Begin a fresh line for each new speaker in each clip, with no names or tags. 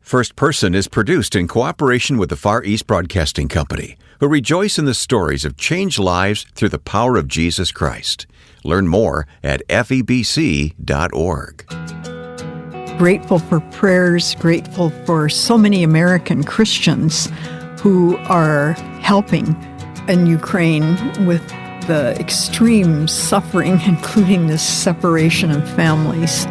First Person is produced in cooperation with the Far East Broadcasting Company, who rejoice in the stories of changed lives through the power of Jesus Christ. Learn more at febc.org.
Grateful for prayers, grateful for so many American Christians who are helping in Ukraine with the extreme suffering, including this separation of families.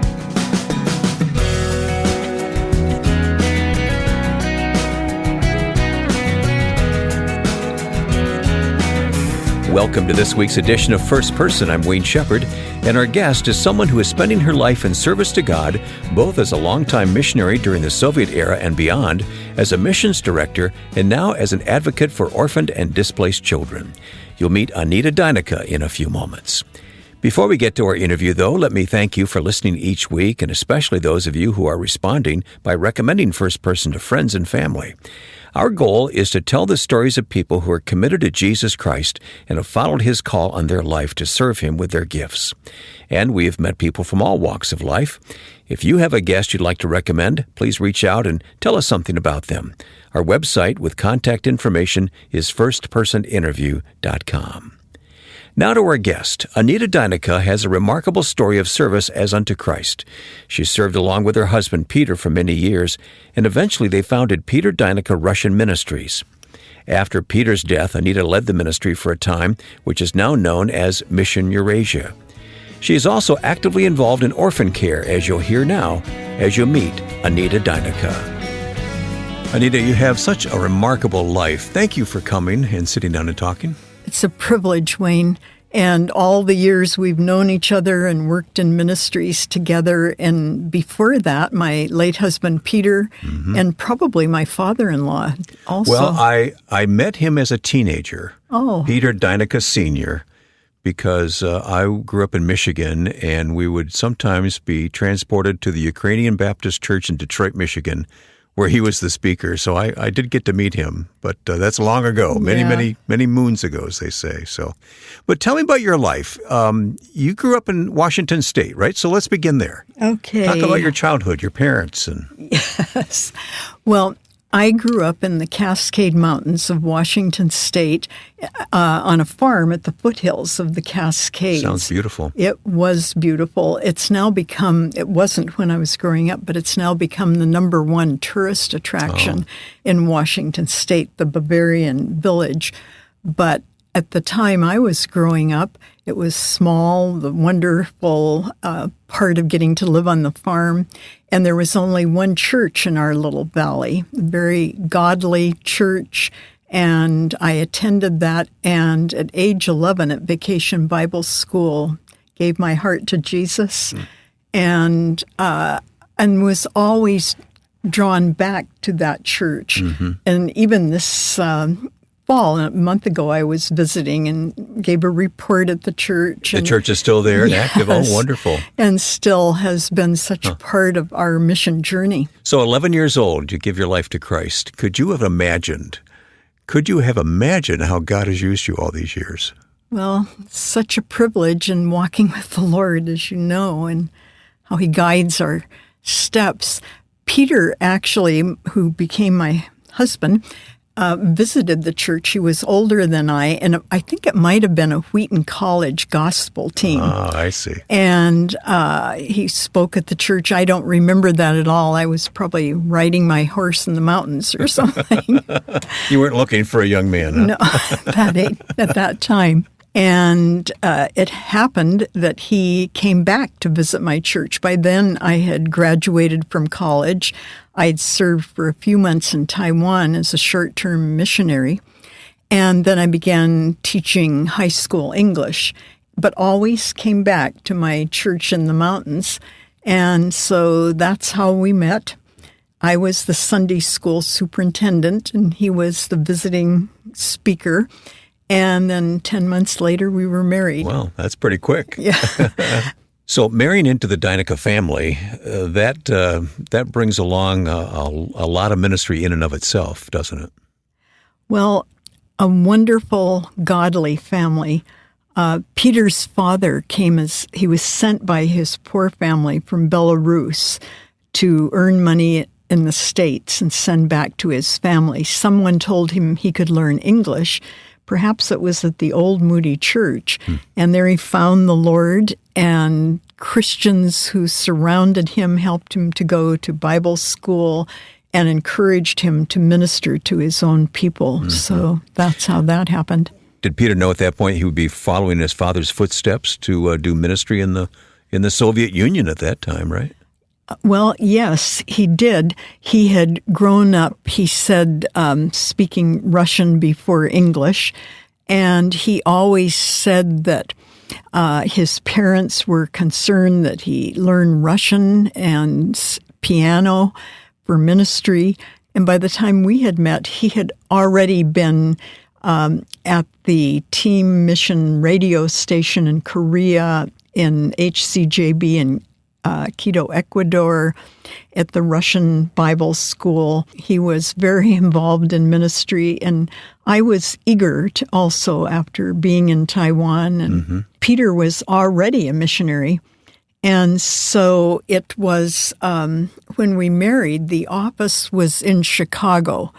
Welcome to this week's edition of First Person. I'm Wayne Shepherd, and our guest is someone who is spending her life in service to God, both as a longtime missionary during the Soviet era and beyond, as a missions director, and now as an advocate for orphaned and displaced children. You'll meet Anita Deyneka in a few moments. Before we get to our interview, though, let me thank you for listening each week, and especially those of you who are responding by recommending First Person to friends and family. Our goal is to tell the stories of people who are committed to Jesus Christ and have followed His call on their life to serve Him with their gifts. And we have met people from all walks of life. If you have a guest you'd like to recommend, please reach out and tell us something about them. Our website with contact information is firstpersoninterview.com. Now to our guest. Anita Deyneka has a remarkable story of service as unto Christ. She served along with her husband Peter for many years, and eventually they founded Peter Deyneka Russian Ministries. After Peter's death, Anita led the ministry for a time, which is now known as Mission Eurasia. She is also actively involved in orphan care, as you'll hear now, as you meet Anita Deyneka. Anita, you have such a remarkable life. Thank you for coming and sitting down and talking.
It's a privilege, Wayne, and all the years we've known each other and worked in ministries together, and before that, my late husband, Peter, and probably my father-in-law also.
Well, I met him as a teenager, Peter Deyneka Sr., because I grew up in Michigan, and we would sometimes be transported to the Ukrainian Baptist Church in Detroit, Michigan, where he was the speaker. So I did get to meet him, but that's long ago, many moons ago, as they say. So, but tell me about your life. You grew up in Washington State, right? So let's begin there.
Okay.
Talk about your childhood, your parents.
Yes. Well, I grew up in the Cascade Mountains of Washington State on a farm at the foothills of the Cascades.
Sounds beautiful.
It was beautiful. It's now become, it wasn't when I was growing up, but it's now become the number one tourist attraction in Washington State, the Bavarian Village. But at the time I was growing up, it was small, the wonderful part of getting to live on the farm. And there was only one church in our little valley, a very godly church. And I attended that. And at age 11 at Vacation Bible School, gave my heart to Jesus and was always drawn back to that church. And even this fall, a month ago, I was visiting and gave a report at the church.
The church is still there and active. Oh, wonderful.
And still has been such a part of our mission journey.
So 11 years old, you give your life to Christ. Could you have imagined how God has used you all these years?
Well, such a privilege in walking with the Lord, as you know, and how He guides our steps. Peter, actually, who became my husband, visited the church. He was older than I, and I think it might have been a Wheaton College gospel team.
Oh, I see.
And he spoke at the church. I don't remember that at all. I was probably riding my horse in the mountains or something.
You weren't looking for a young man, huh?
No, at that time. And it happened that he came back to visit my church. By then, I had graduated from college. I'd served for a few months in Taiwan as a short-term missionary. And then I began teaching high school English, but always came back to my church in the mountains. And so that's how we met. I was the Sunday school superintendent, and he was the visiting speaker. And then 10 months later, we were married.
Wow, that's pretty quick.
Yeah.
So marrying into the Deyneka family, that brings along a lot of ministry in and of itself, doesn't it?
Well, a wonderful, godly family. Peter's father he was sent by his poor family from Belarus to earn money in the States and send back to his family. Someone told him he could learn English. Perhaps it was at the Old Moody Church. And there he found the Lord, and Christians who surrounded him helped him to go to Bible school and encouraged him to minister to his own people. So that's how that happened.
Did Peter know at that point he would be following his father's footsteps to do ministry in the Soviet Union at that time, right?
Well, yes, he did. He had grown up, he said, speaking Russian before English, and he always said that his parents were concerned that he learn Russian and piano for ministry. And by the time we had met, he had already been at the Team Mission radio station in Korea, in HCJB in Quito, Ecuador, at the Russian Bible School. He was very involved in ministry, and I was eager to also, after being in Taiwan, and Peter was already a missionary. And so it was, when we married, the office was in Chicago.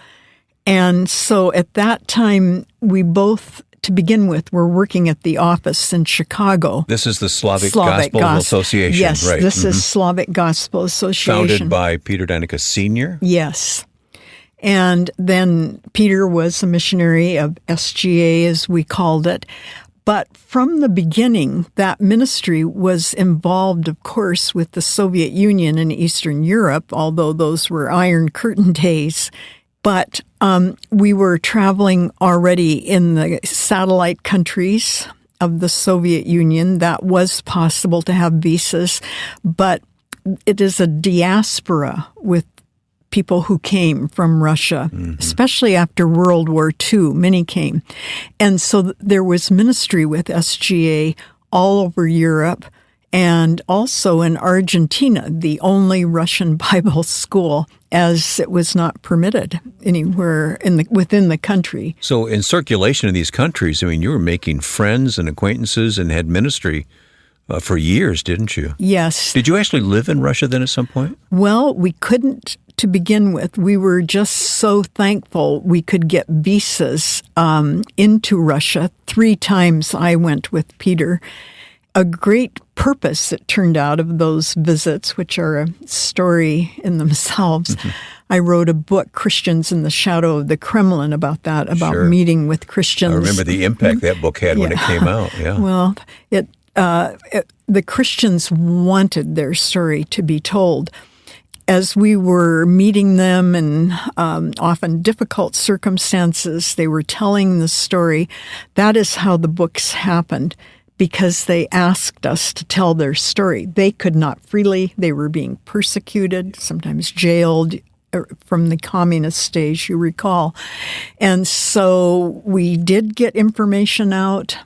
And so at that time, we both, to begin with, were working at the office in Chicago.
This is the Slavic Gospel Association,
yes,
right?
This is Slavic Gospel Association.
Founded by Peter Deyneka Sr.?
Yes. And then Peter was a missionary of SGA, as we called it. But from the beginning, that ministry was involved, of course, with the Soviet Union and Eastern Europe, although those were Iron Curtain days. But we were traveling already in the satellite countries of the Soviet Union. That was possible to have visas, but it is a diaspora with people who came from Russia, especially after World War II. Many came. And so there was ministry with SGA all over Europe, and also in Argentina, the only Russian Bible school, as it was not permitted anywhere within the country.
So in circulation in these countries, I mean, you were making friends and acquaintances and had ministry for years, didn't you?
Yes.
Did you actually live in Russia then at some point?
Well, we couldn't to begin with. We were just so thankful we could get visas into Russia. 3 times I went with Peter. A great purpose, it turned out, of those visits, which are a story in themselves. I wrote a book, Christians in the Shadow of the Kremlin, about that, about meeting with Christians.
I remember the impact that book had when it came out. Yeah.
Well, the Christians wanted their story to be told. As we were meeting them in often difficult circumstances, they were telling the story. That is how the books happened, because they asked us to tell their story. They could not freely. They were being persecuted, sometimes jailed from the communist days, you recall. And so we did get information out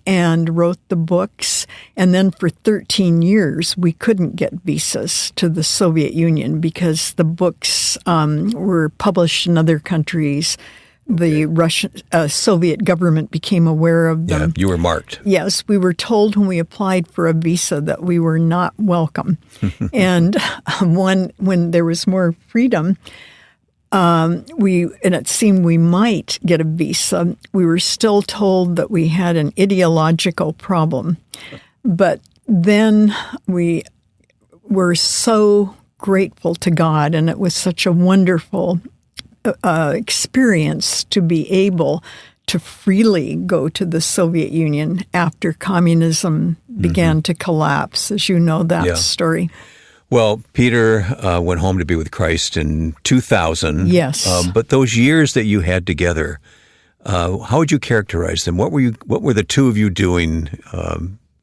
and wrote the books. And then for 13 years, we couldn't get visas to the Soviet Union because the books were published in other countries. The Russian Soviet government became aware of them.
Yeah, you were marked.
Yes, we were told when we applied for a visa that we were not welcome. And when there was more freedom, and it seemed we might get a visa, we were still told that we had an ideological problem. But then we were so grateful to God, and it was such a wonderful experience to be able to freely go to the Soviet Union after communism began to collapse, as you know that story.
Well, Peter went home to be with Christ in 2000.
Yes.
But those years that you had together, how would you characterize them? What were the two of you doing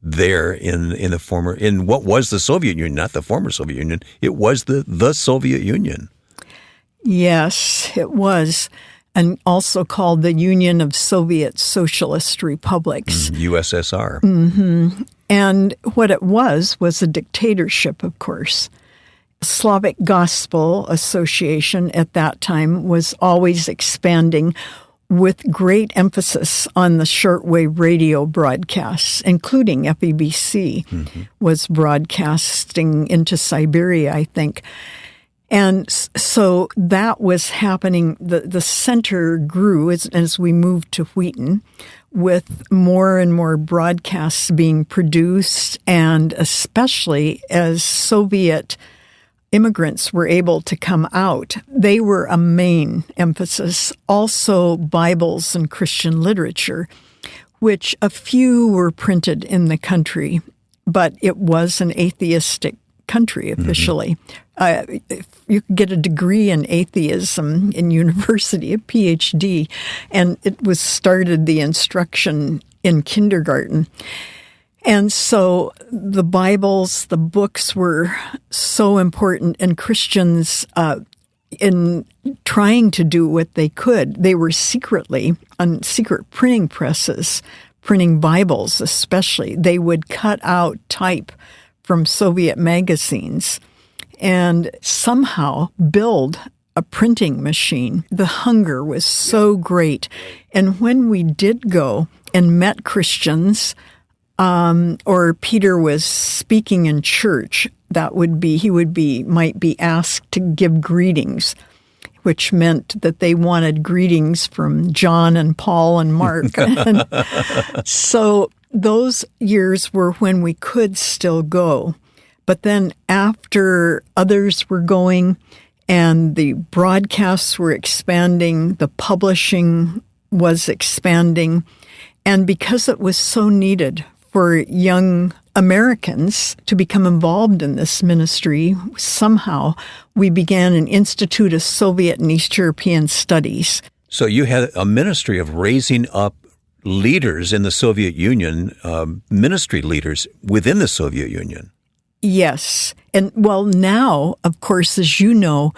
there in what was the Soviet Union, not the former Soviet Union? It was the Soviet Union.
Yes, it was, and also called the Union of Soviet Socialist Republics.
USSR.
Mm-hmm. And what it was a dictatorship, of course. Slavic Gospel Association at that time was always expanding with great emphasis on the shortwave radio broadcasts, including FEBC was broadcasting into Siberia, I think. And so that was happening. The center grew as we moved to Wheaton, with more and more broadcasts being produced, and especially as Soviet immigrants were able to come out, they were a main emphasis. Also, Bibles and Christian literature, which a few were printed in the country, but it was an atheistic country officially. You could get a degree in atheism in university, a PhD, and it was started the instruction in kindergarten. And so the Bibles, the books were so important, and Christians, in trying to do what they could, they were secretly on secret printing presses, printing Bibles especially. They would cut out type from Soviet magazines and somehow build a printing machine. The hunger was so great. And when we did go and met Christians, or Peter was speaking in church, might be asked to give greetings, which meant that they wanted greetings from John and Paul and Mark. And so those years were when we could still go. But then after others were going and the broadcasts were expanding, the publishing was expanding, and because it was so needed for young Americans to become involved in this ministry, somehow we began an Institute of Soviet and East European Studies.
So you had a ministry of raising up leaders in the Soviet Union, ministry leaders within the Soviet Union.
Yes. And well, now, of course, as you know,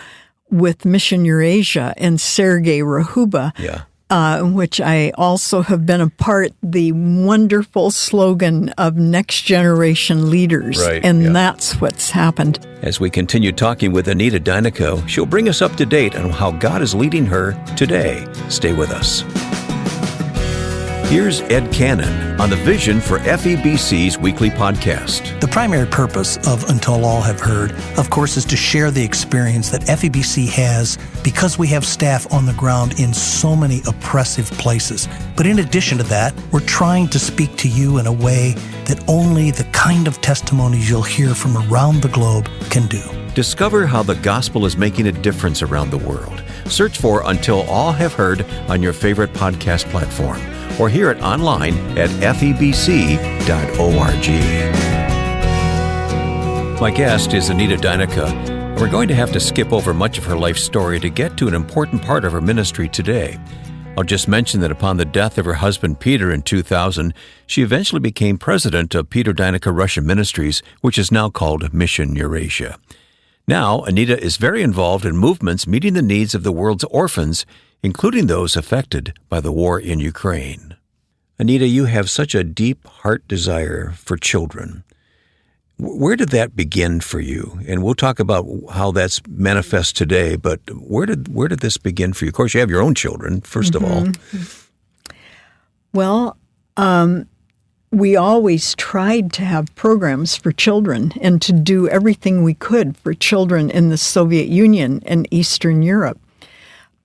with Mission Eurasia and Sergei Rahuba, which I also have been a part, the wonderful slogan of next generation leaders.
Right,
and that's what's happened.
As we continue talking with Anita Deyneka, she'll bring us up to date on how God is leading her today. Stay with us. Here's Ed Cannon on the Vision for FEBC's weekly podcast.
The primary purpose of Until All Have Heard, of course, is to share the experience that FEBC has because we have staff on the ground in so many oppressive places. But in addition to that, we're trying to speak to you in a way that only the kind of testimonies you'll hear from around the globe can do.
Discover how the gospel is making a difference around the world. Search for Until All Have Heard on your favorite podcast platform, or hear it online at febc.org. My guest is Anita Deyneka, and we're going to have to skip over much of her life story to get to an important part of her ministry today. I'll just mention that upon the death of her husband Peter in 2000, she eventually became president of Peter Deyneka Russian Ministries, which is now called Mission Eurasia. Now, Anita is very involved in movements meeting the needs of the world's orphans, including those affected by the war in Ukraine. Anita, you have such a deep heart desire for children. Where did that begin for you? And we'll talk about how that's manifest today, but where did this begin for you? Of course, you have your own children, first of all.
Well, we always tried to have programs for children and to do everything we could for children in the Soviet Union and Eastern Europe.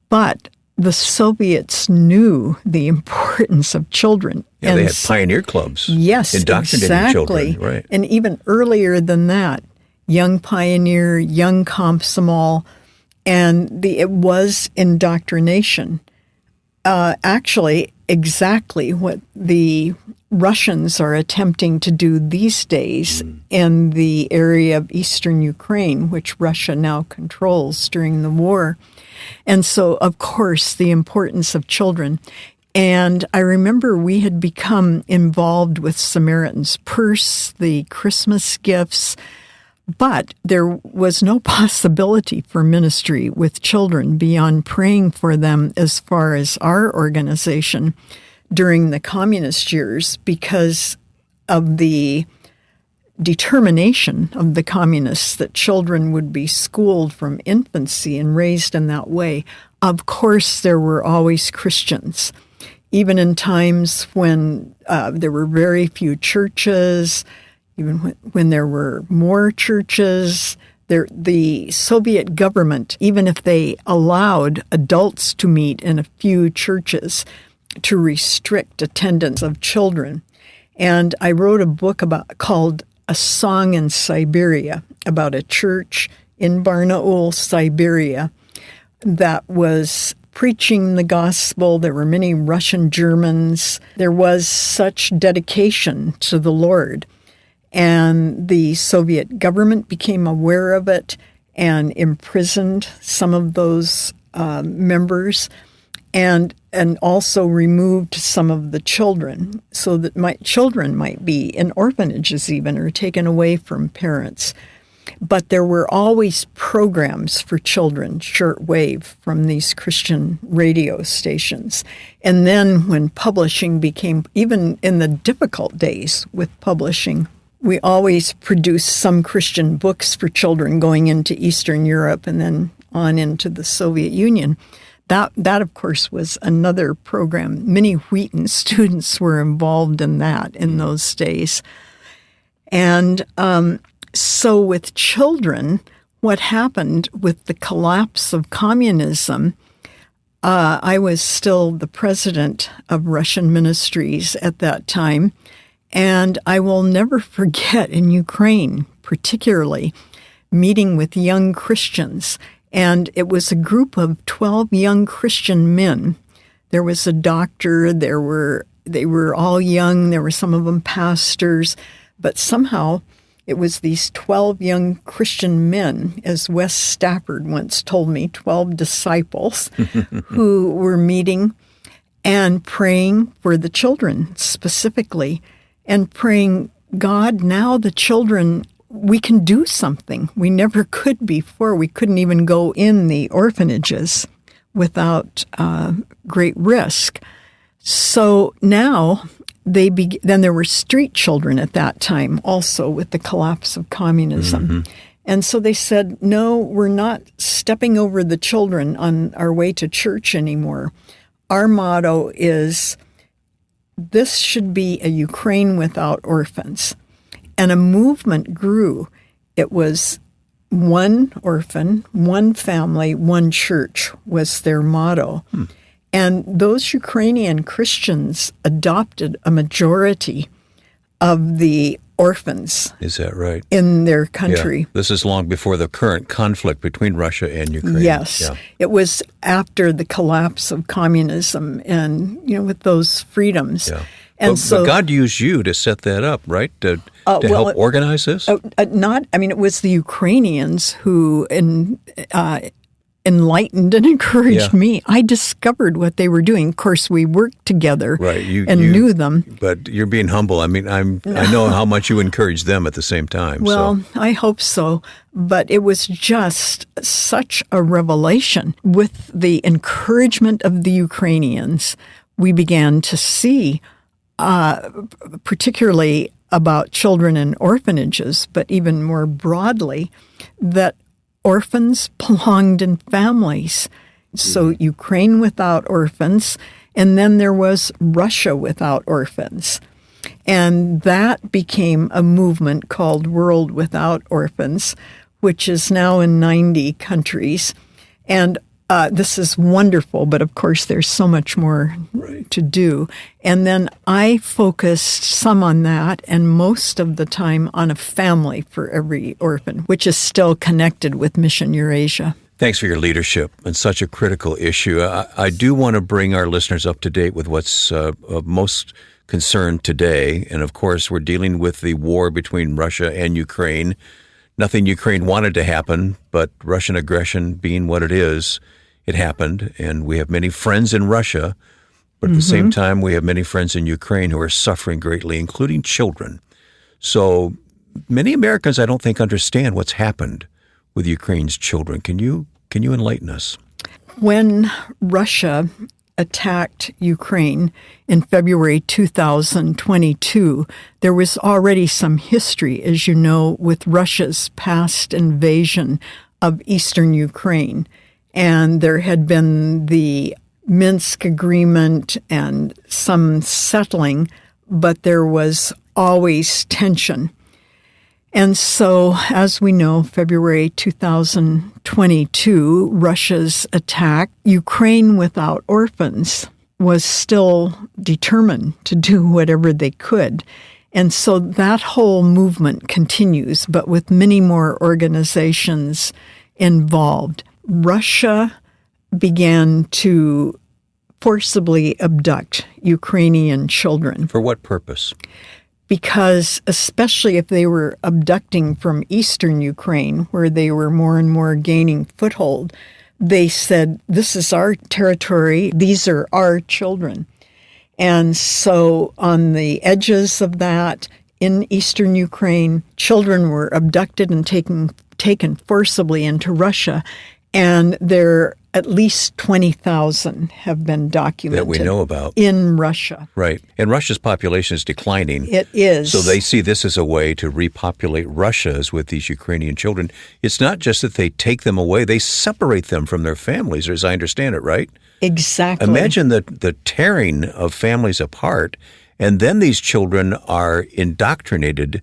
But the Soviets knew the importance of children.
Yeah, and they had pioneer clubs.
Yes,
indoctrinating children, right?
And even earlier than that, Young Pioneer, Young Komsomol, and it was indoctrination. Actually, exactly what the Russians are attempting to do these days in the area of eastern Ukraine, which Russia now controls during the war. And so, of course, the importance of children. And I remember we had become involved with Samaritan's Purse, the Christmas gifts, but there was no possibility for ministry with children beyond praying for them as far as our organization during the communist years because of the determination of the communists that children would be schooled from infancy and raised in that way. Of course, there were always Christians, even in times when there were very few churches, even when there were more churches, The Soviet government, even if they allowed adults to meet in a few churches, to restrict attendance of children. And I wrote a book called A Song in Siberia, about a church in Barnaul, Siberia, that was preaching the gospel. There were many Russian Germans. There was such dedication to the Lord. And the Soviet government became aware of it and imprisoned some of those members, and also removed some of the children, so that children might be in orphanages even, or taken away from parents. But there were always programs for children, shortwave, from these Christian radio stations. And then when publishing became, even in the difficult days with publishing, we always produced some Christian books for children going into Eastern Europe and then on into the Soviet Union. That, of course, was another program. Many Wheaton students were involved in that in those days. And so with children, what happened with the collapse of communism, I was still the president of Russian Ministries at that time. And I will never forget, in Ukraine particularly, meeting with young Christians. And it was a group of 12 young Christian men. There was a doctor, they were all young, there were some of them pastors, but somehow it was these 12 young Christian men, as Wes Stafford once told me, 12 disciples, who were meeting and praying for the children specifically, and praying, God, now the children, we can do something. We never could before. We couldn't even go in the orphanages without great risk. So now then there were street children at that time also with the collapse of communism. Mm-hmm. And so they said, no, we're not stepping over the children on our way to church anymore. Our motto is, this should be a Ukraine Without Orphans. And a movement grew. It was one orphan, one family, one church was their motto. And those Ukrainian Christians adopted a majority of the orphans.
Is that right?
In their country.
Yeah. This is long before the current conflict between Russia and Ukraine.
Yes. Yeah. It was after the collapse of communism and, with those freedoms. Yeah. And
but God used you to set that up, right? To help organize this?
It was the Ukrainians who enlightened and encouraged me. I discovered what they were doing. Of course, we worked together and knew them.
But you're being humble. I mean, I know how much you encouraged them at the same time.
Well, I hope so. But it was just such a revelation. With the encouragement of the Ukrainians, we began to see, particularly about children in orphanages, but even more broadly, that orphans belonged in families. So Ukraine Without Orphans, and then there was Russia Without Orphans. And that became a movement called World Without Orphans, which is now in 90 countries. And this is wonderful, but of course there's so much more to do. And then I focused some on that and most of the time on a family for every orphan, which is still connected with Mission Eurasia.
Thanks for your leadership on such a critical issue. I do want to bring our listeners up to date with what's of most concern today. And of course, we're dealing with the war between Russia and Ukraine. Nothing Ukraine wanted to happen, but Russian aggression being what it is, it happened, and we have many friends in Russia, but at the same time, we have many friends in Ukraine who are suffering greatly, including children. So many Americans, I don't think, understand what's happened with Ukraine's children. Can you enlighten us?
When Russia attacked Ukraine in February 2022, there was already some history, as you know, with Russia's past invasion of eastern Ukraine. And there had been the Minsk agreement and some settling, but there was always tension. And so, as we know, February 2022, Russia's attack, Ukraine Without Orphans, was still determined to do whatever they could. And so that whole movement continues, but with many more organizations involved. Russia began to forcibly abduct Ukrainian children.
For what purpose?
Because especially if they were abducting from eastern Ukraine, where they were more and more gaining foothold, they said, this is our territory, these are our children. And so on the edges of that, in eastern Ukraine, children were abducted and taken forcibly into Russia, and there at least 20,000 have been documented.
That we know about.
In Russia.
Right. And Russia's population is declining.
It is.
So they see this as a way to repopulate Russia with these Ukrainian children. It's not just that they take them away, they separate them from their families, as I understand it, right?
Exactly.
Imagine the tearing of families apart, and then these children are indoctrinated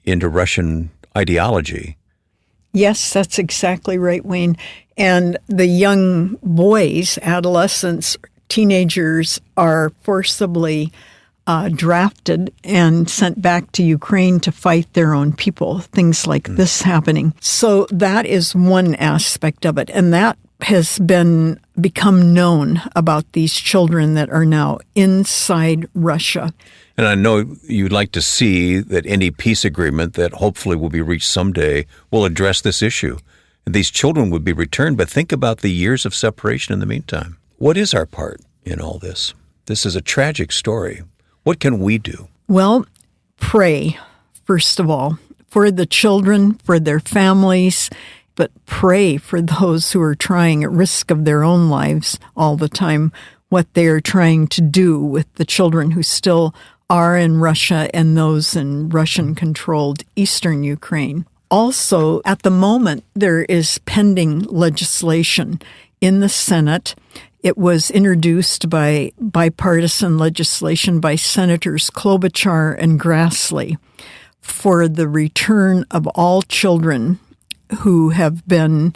into Russian ideology.
Yes, that's exactly right, Wayne. And the young boys, adolescents, teenagers are forcibly drafted and sent back to Ukraine to fight their own people, things like this happening. So that is one aspect of it. And that has become known about these children that are now inside Russia.
And I know you'd like to see that any peace agreement that hopefully will be reached someday will address this issue. And these children would be returned, but think about the years of separation in the meantime. What is our part in all this? This is a tragic story. What can we do?
Well, pray, first of all, for the children, for their families, but pray for those who are trying at risk of their own lives all the time, what they are trying to do with the children who still are in Russia and those in Russian-controlled eastern Ukraine. Also, at the moment, there is pending legislation in the Senate. It was introduced by bipartisan legislation by Senators Klobuchar and Grassley for the return of all children who have been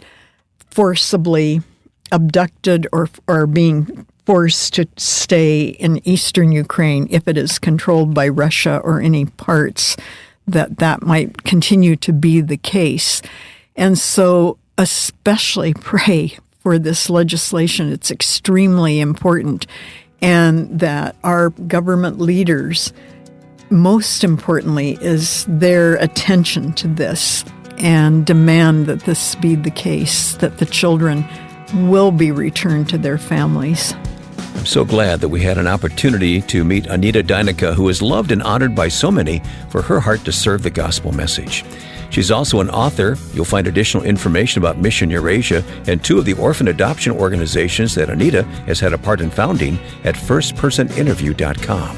forcibly abducted or are being forced to stay in eastern Ukraine if it is controlled by Russia or any parts that might continue to be the case. And so especially pray for this legislation. It's extremely important, and that our government leaders, most importantly, is their attention to this and demand that this be the case, that the children will be returned to their families.
I'm so glad that we had an opportunity to meet Anita Deyneka, who is loved and honored by so many for her heart to serve the gospel message. She's also an author. You'll find additional information about Mission Eurasia and two of the orphan adoption organizations that Anita has had a part in founding at firstpersoninterview.com.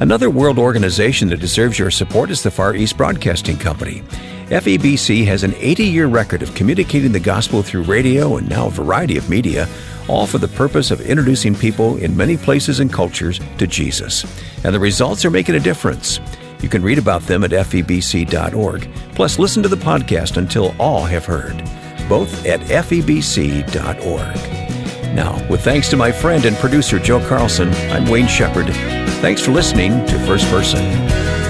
Another world organization that deserves your support is the Far East Broadcasting Company. FEBC has an 80-year record of communicating the gospel through radio and now a variety of media, all for the purpose of introducing people in many places and cultures to Jesus. And the results are making a difference. You can read about them at febc.org. Plus, listen to the podcast Until All Have Heard, both at febc.org. Now, with thanks to my friend and producer Joe Carlson, I'm Wayne Shepherd. Thanks for listening to First Person.